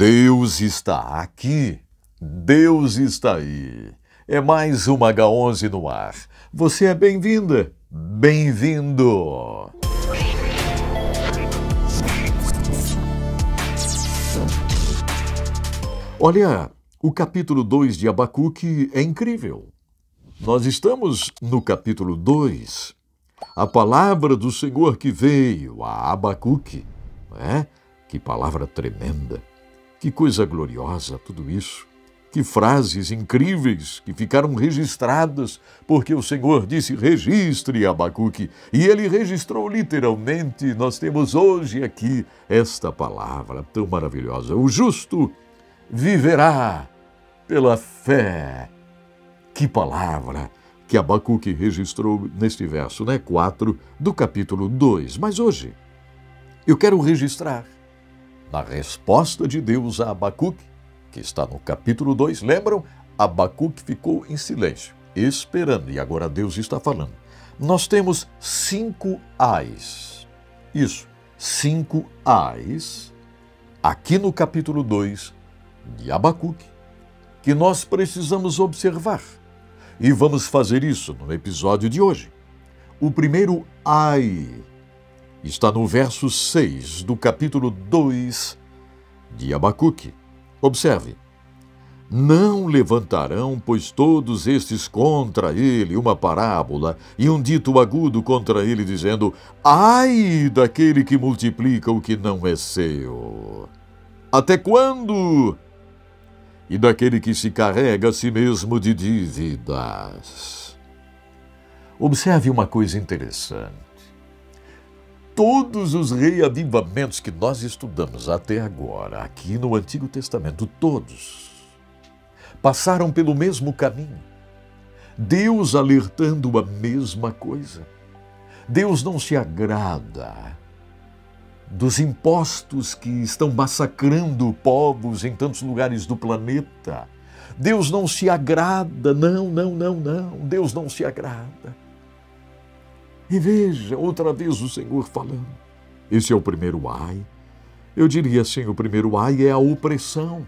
Deus está aqui. Deus está aí. É mais uma H11 no ar. Você é bem-vinda, bem-vindo. Olha, o capítulo 2 de Abacuque é incrível. Nós estamos no capítulo 2. A palavra do Senhor que veio a Abacuque. Que palavra tremenda. Que coisa gloriosa tudo isso. Que frases incríveis que ficaram registradas, porque o Senhor disse, registre Abacuque. E ele registrou literalmente. Nós temos hoje aqui esta palavra tão maravilhosa. O justo viverá pela fé. Que palavra que Abacuque registrou neste verso, 4 do capítulo 2. Mas hoje eu quero registrar na resposta de Deus a Abacuque, que está no capítulo 2, lembram? Abacuque ficou em silêncio, esperando, e agora Deus está falando. Nós temos 5 ais. Isso, 5 ais, aqui no capítulo 2 de Abacuque, que nós precisamos observar. E vamos fazer isso no episódio de hoje. O primeiro ai está no verso 6 do capítulo 2 de Abacuque. Observe. Não levantarão, pois todos estes contra ele uma parábola e um dito agudo contra ele, dizendo, ai daquele que multiplica o que não é seu. Até quando? E daquele que se carrega a si mesmo de dívidas. Observe uma coisa interessante. Todos os reavivamentos que nós estudamos até agora, aqui no Antigo Testamento, todos, passaram pelo mesmo caminho. Deus alertando a mesma coisa. Deus não se agrada dos impostos que estão massacrando povos em tantos lugares do planeta. Deus não se agrada, não. Deus não se agrada. E veja, outra vez o Senhor falando. Esse é o primeiro ai. Eu diria assim, o primeiro ai é a opressão.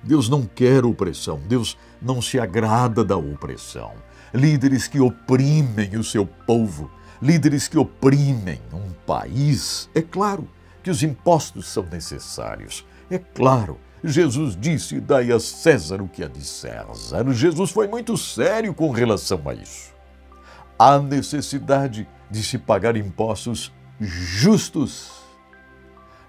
Deus não quer opressão. Deus não se agrada da opressão. Líderes que oprimem o seu povo. Líderes que oprimem um país. É claro que os impostos são necessários. É claro. Jesus disse, dai a César o que é de César. Jesus foi muito sério com relação a isso. Há necessidade de se pagar impostos justos.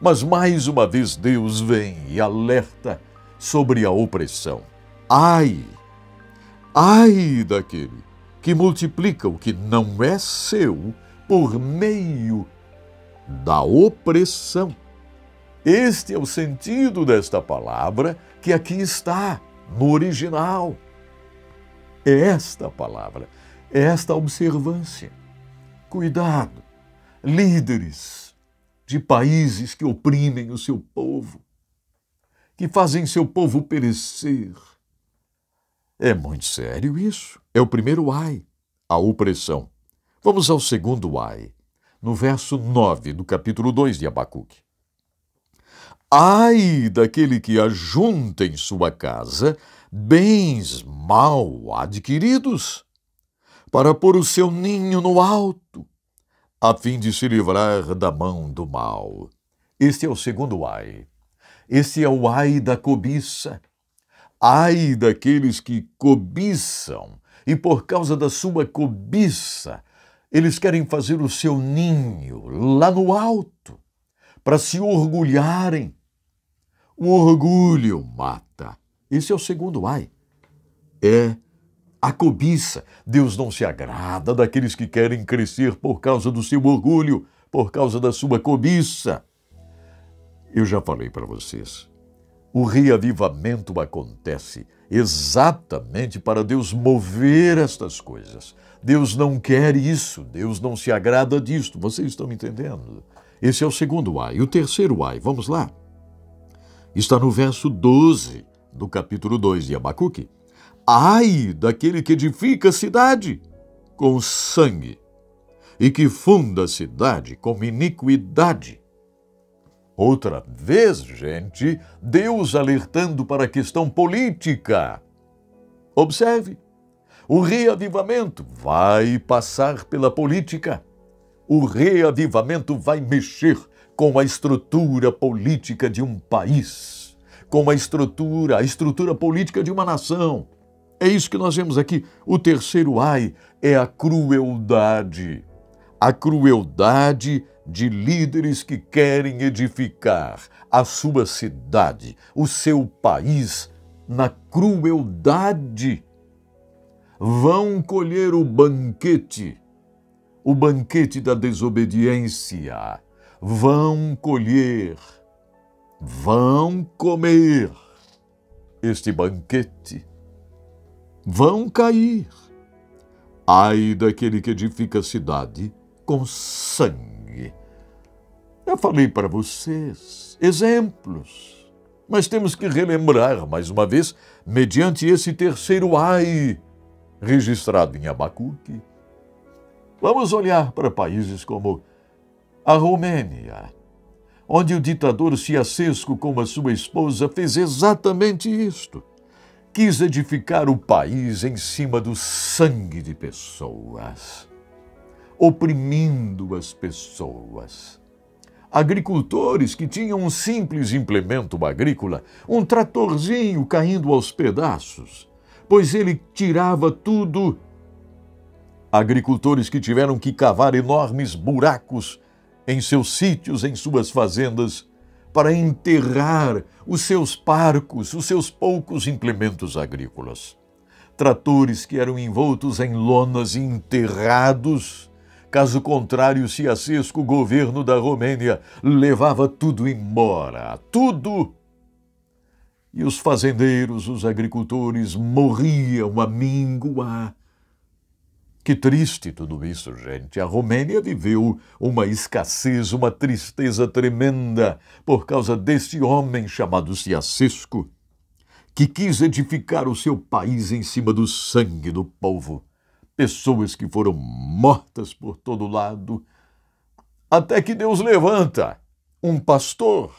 Mas mais uma vez Deus vem e alerta sobre a opressão. Ai daquele que multiplica o que não é seu por meio da opressão. Este é o sentido desta palavra que aqui está no original. É esta palavra. Esta observância. Cuidado, líderes de países que oprimem o seu povo, que fazem seu povo perecer. É muito sério isso. É o primeiro ai, a opressão. Vamos ao segundo ai, no verso 9 do capítulo 2 de Abacuque. Ai daquele que ajunta em sua casa bens mal adquiridos, para pôr o seu ninho no alto, a fim de se livrar da mão do mal. Este é o segundo ai. Este é o ai da cobiça. Ai daqueles que cobiçam, e por causa da sua cobiça, eles querem fazer o seu ninho lá no alto, para se orgulharem. O orgulho mata. Esse é o segundo ai. É a cobiça. Deus não se agrada daqueles que querem crescer por causa do seu orgulho, por causa da sua cobiça. Eu já falei para vocês, o reavivamento acontece exatamente para Deus mover estas coisas. Deus não quer isso, Deus não se agrada disto. Vocês estão entendendo? Esse é o segundo ai. O terceiro ai, vamos lá. Está no verso 12 do capítulo 2 de Abacuque. Ai daquele que edifica a cidade com sangue e que funda a cidade com iniquidade. Outra vez, gente, Deus alertando para a questão política. Observe, o reavivamento vai passar pela política. O reavivamento vai mexer com a estrutura política de um país, com a estrutura política de uma nação. É isso que nós vemos aqui. O terceiro ai é a crueldade. A crueldade de líderes que querem edificar a sua cidade, o seu país, na crueldade. Vão colher o banquete da desobediência. Vão colher, vão comer este banquete. Vão cair. Ai daquele que edifica a cidade com sangue. Eu falei para vocês exemplos, mas temos que relembrar mais uma vez, mediante esse terceiro ai registrado em Abacuque. Vamos olhar para países como a Romênia, onde o ditador Ceausescu, com a sua esposa, fez exatamente isto. Quis edificar o país em cima do sangue de pessoas, oprimindo as pessoas. Agricultores que tinham um simples implemento agrícola, um tratorzinho caindo aos pedaços, pois ele tirava tudo. Agricultores que tiveram que cavar enormes buracos em seus sítios, em suas fazendas, para enterrar os seus parcos, os seus poucos implementos agrícolas. Tratores que eram envoltos em lonas e enterrados. Caso contrário, Ceausescu, o governo da Romênia, levava tudo embora, tudo. E os fazendeiros, os agricultores morriam à míngua. Que triste tudo isso, gente. A Romênia viveu uma escassez, uma tristeza tremenda por causa deste homem chamado Ceausescu, que quis edificar o seu país em cima do sangue do povo. Pessoas que foram mortas por todo lado, até que Deus levanta um pastor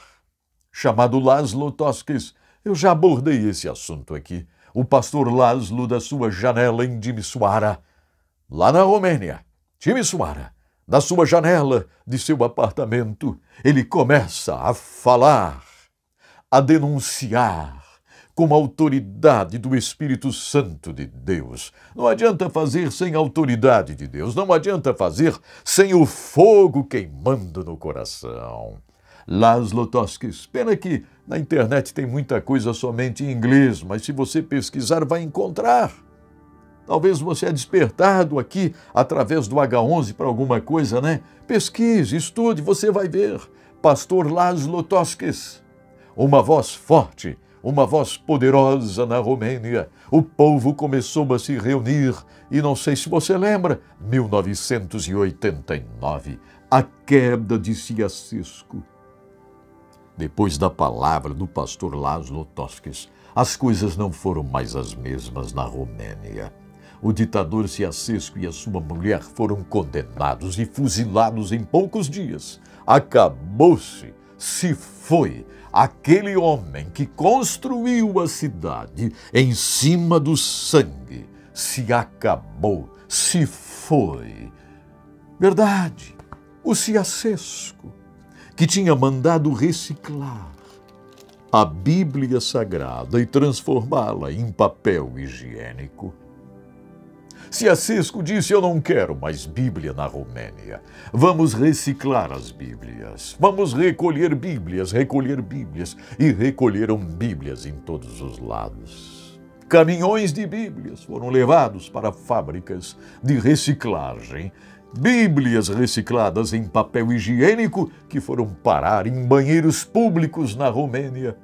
chamado Laszlo Toszkis. Eu já abordei esse assunto aqui. O pastor Laszlo, da sua janela em Timișoara, lá na Romênia, Timișoara, da sua janela de seu apartamento, ele começa a falar, a denunciar com a autoridade do Espírito Santo de Deus. Não adianta fazer sem a autoridade de Deus, não adianta fazer sem o fogo queimando no coração. Laszlo Toszkis. Pena que na internet tem muita coisa somente em inglês, mas se você pesquisar vai encontrar. Talvez você é despertado aqui através do H11 para alguma coisa, né? Pesquise, estude, você vai ver. Pastor Laszlo Toszkis, uma voz forte, uma voz poderosa na Romênia. O povo começou a se reunir e não sei se você lembra, 1989, a queda de Ceausescu. Depois da palavra do pastor Laszlo Toszkis, as coisas não foram mais as mesmas na Romênia. O ditador Ceausescu e a sua mulher foram condenados e fuzilados em poucos dias. Acabou-se, se foi, aquele homem que construiu a cidade em cima do sangue. Se acabou, se foi. Verdade, o Ceausescu, que tinha mandado reciclar a Bíblia Sagrada e transformá-la em papel higiênico. Ceausescu disse: eu não quero mais Bíblia na Romênia. Vamos reciclar as Bíblias. Vamos recolher Bíblias. E recolheram Bíblias em todos os lados. Caminhões de Bíblias foram levados para fábricas de reciclagem. Bíblias recicladas em papel higiênico que foram parar em banheiros públicos na Romênia.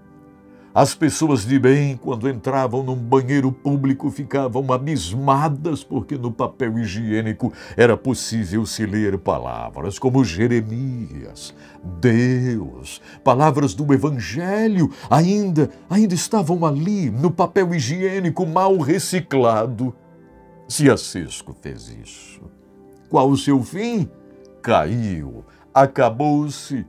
As pessoas de bem, quando entravam num banheiro público, ficavam abismadas porque no papel higiênico era possível se ler palavras como Jeremias, Deus, palavras do Evangelho, ainda estavam ali no papel higiênico mal reciclado. Ceausescu fez isso. Qual o seu fim? Caiu, acabou-se,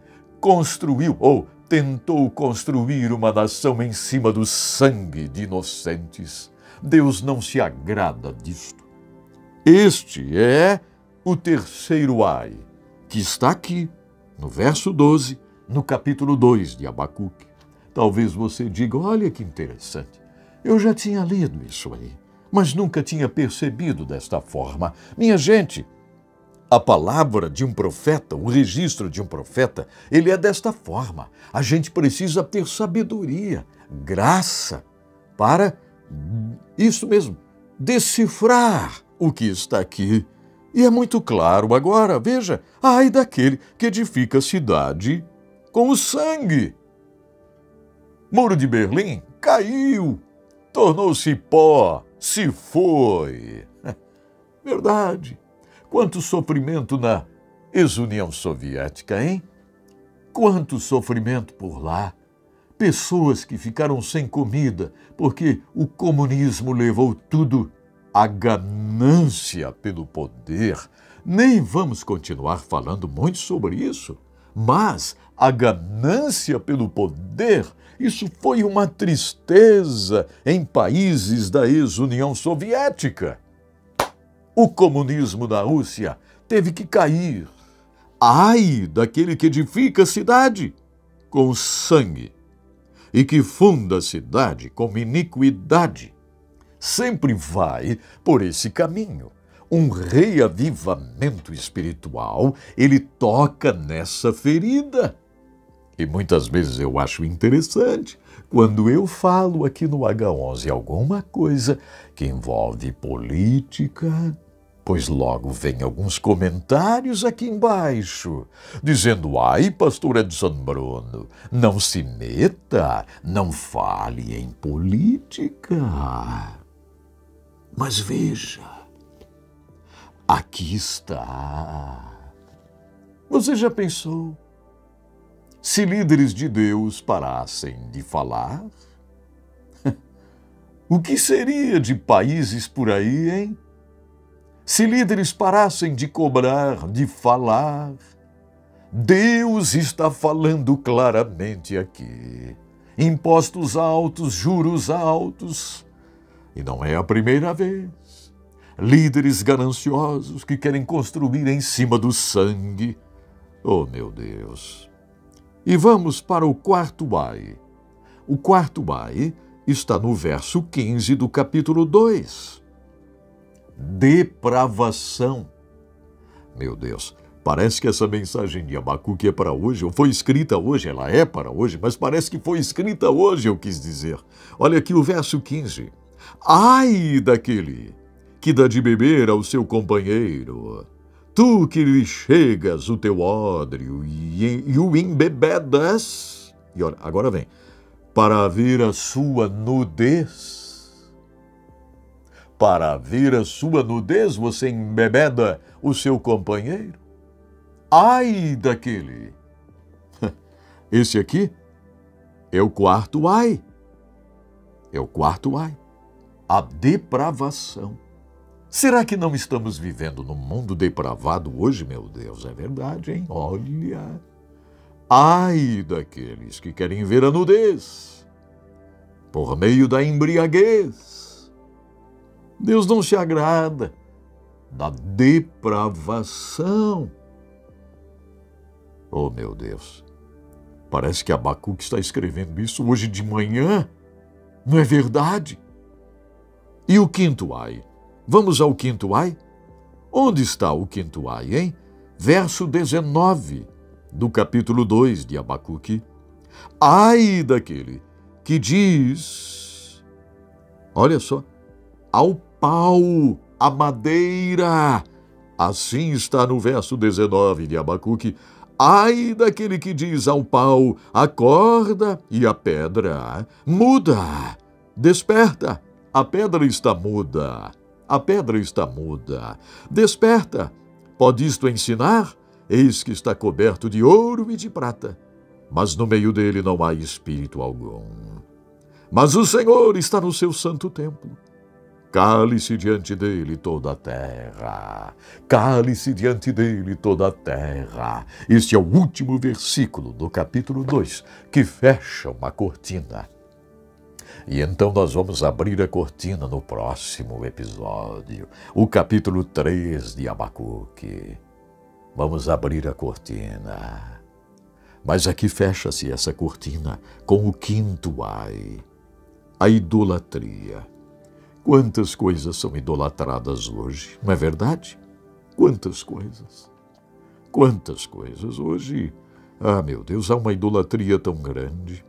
construiu ou tentou construir uma nação em cima do sangue de inocentes. Deus não se agrada disto. Este é o terceiro ai, que está aqui, no verso 12, no capítulo 2 de Abacuque. Talvez você diga, olha que interessante, eu já tinha lido isso aí, mas nunca tinha percebido desta forma. Minha gente, a palavra de um profeta, o registro de um profeta, ele é desta forma. A gente precisa ter sabedoria, graça, para, isso mesmo, decifrar o que está aqui. E é muito claro agora, veja, ai daquele que edifica a cidade com o sangue. Muro de Berlim caiu, tornou-se pó, se foi. Verdade. Quanto sofrimento na ex-União Soviética, hein? Quanto sofrimento por lá. Pessoas que ficaram sem comida porque o comunismo levou tudo. A ganância pelo poder. Nem vamos continuar falando muito sobre isso, mas a ganância pelo poder, isso foi uma tristeza em países da ex-União Soviética. O comunismo da Rússia teve que cair. Ai daquele que edifica a cidade com sangue e que funda a cidade com iniquidade. Sempre vai por esse caminho. Um reavivamento espiritual, ele toca nessa ferida. E muitas vezes eu acho interessante quando eu falo aqui no H11 alguma coisa que envolve política, pois logo vem alguns comentários aqui embaixo, dizendo, ai, pastor Edson Bruno, não se meta, não fale em política. Mas veja, aqui está. Você já pensou? Se líderes de Deus parassem de falar? O que seria de países por aí, hein? Se líderes parassem de cobrar, de falar? Deus está falando claramente aqui. Impostos altos, juros altos. E não é a primeira vez. Líderes gananciosos que querem construir em cima do sangue. Oh, meu Deus! E vamos para o quarto ai. O quarto ai está no verso 15 do capítulo 2. Depravação. Meu Deus, parece que essa mensagem de Abacuque é para hoje, ou foi escrita hoje, ela é para hoje, mas parece que foi escrita hoje, eu quis dizer. Olha aqui o verso 15. Ai daquele que dá de beber ao seu companheiro, tu que lhe chegas o teu ódrio e o embebedas. E olha, agora vem, para ver a sua nudez. Para ver a sua nudez, você embebeda o seu companheiro. Ai daquele. Esse aqui é o quarto ai. É o quarto ai. A depravação. Será que não estamos vivendo num mundo depravado hoje, meu Deus? É verdade, hein? Olha. Ai daqueles que querem ver a nudez por meio da embriaguez. Deus não se agrada da depravação. Oh, meu Deus. Parece que Abacuque está escrevendo isso hoje de manhã. Não é verdade? E o quinto ai? Vamos ao quinto ai? Onde está o quinto ai, hein? Verso 19 do capítulo 2 de Abacuque. Ai daquele que diz, olha só, ao pau, a madeira. Assim está no verso 19 de Abacuque. Ai daquele que diz ao pau, acorda, e a pedra muda, desperta. A pedra está muda, a pedra está muda. Desperta, pode isto ensinar? Eis que está coberto de ouro e de prata, mas no meio dele não há espírito algum. Mas o Senhor está no seu santo templo. Cale-se diante dele toda a terra. Cale-se diante dele toda a terra. Este é o último versículo do capítulo 2, que fecha uma cortina. E então nós vamos abrir a cortina no próximo episódio, o capítulo 3 de Abacuque. Vamos abrir a cortina. Mas aqui fecha-se essa cortina com o quinto ai, a idolatria. Quantas coisas são idolatradas hoje, não é verdade? Quantas coisas? Quantas coisas hoje? Ah, meu Deus, há uma idolatria tão grande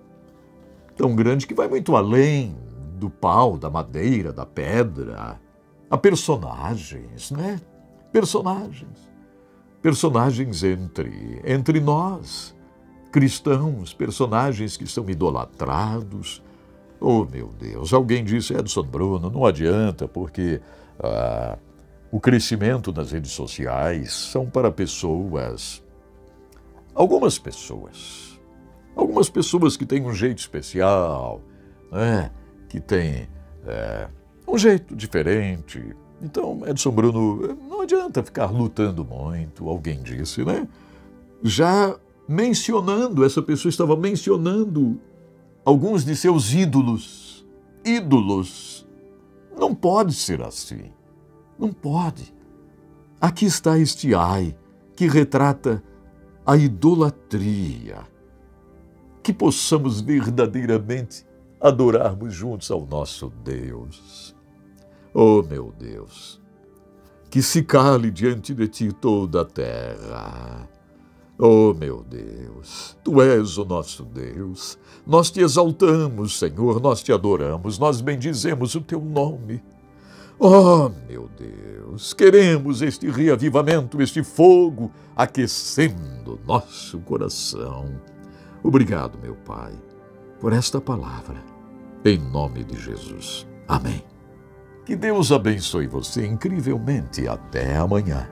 que vai muito além do pau, da madeira, da pedra. Há personagens, né? Personagens entre nós, cristãos, personagens que são idolatrados. Oh, meu Deus, alguém disse, Edson Bruno, não adianta, porque o crescimento nas redes sociais são para pessoas, algumas pessoas que têm um jeito especial, né? Que têm um jeito diferente. Então, Edson Bruno, não adianta ficar lutando muito, alguém disse, né? Já mencionando, essa pessoa estava mencionando alguns de seus ídolos. Não pode ser assim. Não pode. Aqui está este ai, que retrata a idolatria. Que possamos verdadeiramente adorarmos juntos ao nosso Deus. Oh, meu Deus, que se cale diante de ti toda a terra. Oh, meu Deus, tu és o nosso Deus. Nós te exaltamos, Senhor, nós te adoramos, nós bendizemos o teu nome. Oh, meu Deus, queremos este reavivamento, este fogo aquecendo nosso coração. Obrigado, meu Pai, por esta palavra, em nome de Jesus. Amém. Que Deus abençoe você incrivelmente. Até amanhã.